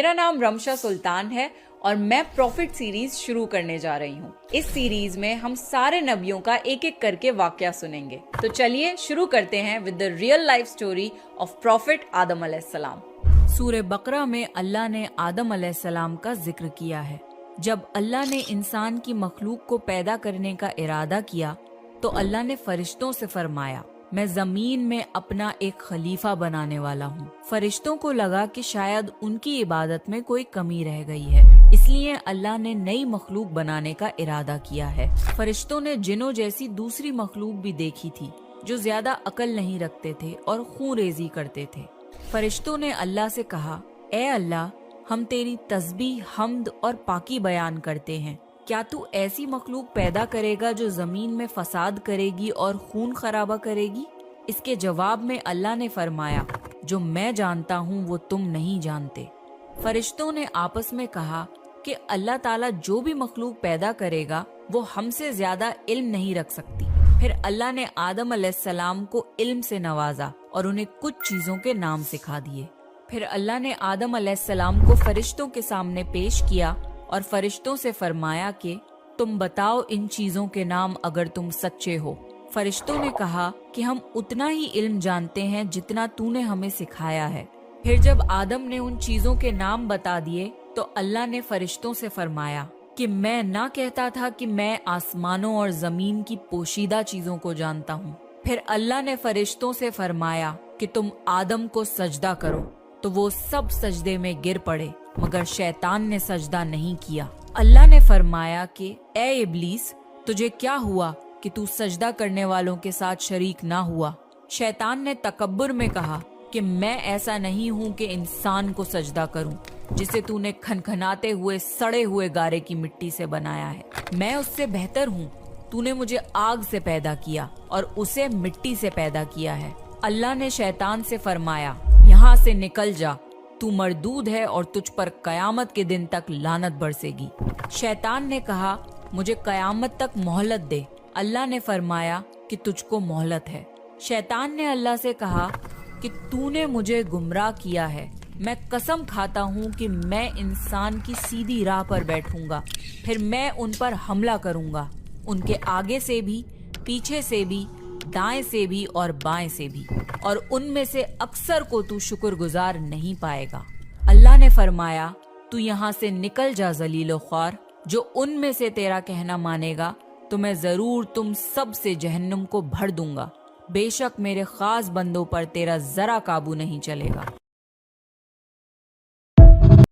मेरा नाम रमशा सुल्तान है और मैं प्रॉफिट सीरीज शुरू करने जा रही हूँ। इस सीरीज में हम सारे नबियों का एक एक करके वाकया सुनेंगे। तो चलिए शुरू करते हैं with the real life story of prophet Adam अलैहिस्सलाम। सूरह बकरा में अल्लाह ने आदम अलैहिस्सलाम का जिक्र किया है। जब अल्लाह ने इंसान की मखलूक को पैदा करने का इरादा किया तो अल्लाह ने फरिश्तों से फरमाया, मैं जमीन में अपना एक खलीफा बनाने वाला हूँ। फरिश्तों को लगा कि शायद उनकी इबादत में कोई कमी रह गई है, इसलिए अल्लाह ने नई मखलूक बनाने का इरादा किया है। फरिश्तों ने जिन्नों जैसी दूसरी मखलूक भी देखी थी जो ज्यादा अकल नहीं रखते थे और खून रेजी करते थे। फरिश्तों ने अल्लाह से कहा, ए अल्लाह, हम तेरी तस्बीह, हम्द और पाकी बयान करते हैं। क्या तू ऐसी मखलूक पैदा करेगा जो जमीन में फसाद करेगी और खून खराबा करेगी? इसके जवाब में अल्लाह ने फरमाया, जो मैं जानता हूँ वो तुम नहीं जानते। फरिश्तों ने आपस में कहा कि अल्लाह ताला जो भी मखलूक पैदा करेगा वो हमसे ज्यादा इल्म नहीं रख सकती। फिर अल्लाह ने आदम अलैहिस्सलाम को इल्म से नवाजा और उन्हें कुछ चीजों के नाम सिखा दिए। फिर अल्लाह ने आदम अलैहिस्सलाम को फरिश्तों के सामने पेश किया और फरिश्तों से फरमाया कि तुम बताओ इन चीजों के नाम अगर तुम सच्चे हो। फरिश्तों ने कहा कि हम उतना ही इल्म जानते हैं जितना तूने हमें सिखाया है। फिर जब आदम ने उन चीजों के नाम बता दिए तो अल्लाह ने फरिश्तों से फरमाया कि मैं ना कहता था कि मैं आसमानों और जमीन की पोशीदा चीजों को जानता हूँ। फिर अल्लाह ने फरिश्तों से फरमाया कि तुम आदम को सजदा करो, तो वो सब सजदे में गिर पड़े मगर शैतान ने सजदा नहीं किया। अल्लाह ने फरमाया कि ए इब्लीस, तुझे क्या हुआ कि तू सजदा करने वालों के साथ शरीक ना हुआ? शैतान ने तकब्बुर में कहा कि मैं ऐसा नहीं हूँ कि इंसान को सजदा करूँ जिसे तूने खनखनाते हुए सड़े हुए गारे की मिट्टी से बनाया है। मैं उससे बेहतर हूँ। तूने मुझे आग से पैदा किया और उसे मिट्टी से पैदा किया है। अल्लाह ने शैतान से फरमाया, यहाँ से निकल जा, तू मरदूद है और तुझ पर कयामत के दिन तक लानत बरसेगी। शैतान ने कहा, मुझे कयामत तक मोहलत दे। अल्लाह ने फरमाया कि तुझको मोहलत है। शैतान ने अल्लाह से कहा कि तूने मुझे गुमराह किया है। मैं कसम खाता हूँ कि मैं इंसान की सीधी राह पर बैठूंगा, फिर मैं उन पर हमला करूंगा, उनके आगे से भी, पीछे से भी, दाएं से भी और बाएं से भी, और उनमें से अक्सर को तू शुक्रगुजार नहीं पाएगा। अल्लाह ने फरमाया, तू यहाँ से निकल जा जलीलो ख्वार। जो उनमें से तेरा कहना मानेगा तो मैं जरूर तुम सब से जहन्नुम को भर दूंगा। बेशक मेरे खास बंदों पर तेरा जरा काबू नहीं चलेगा।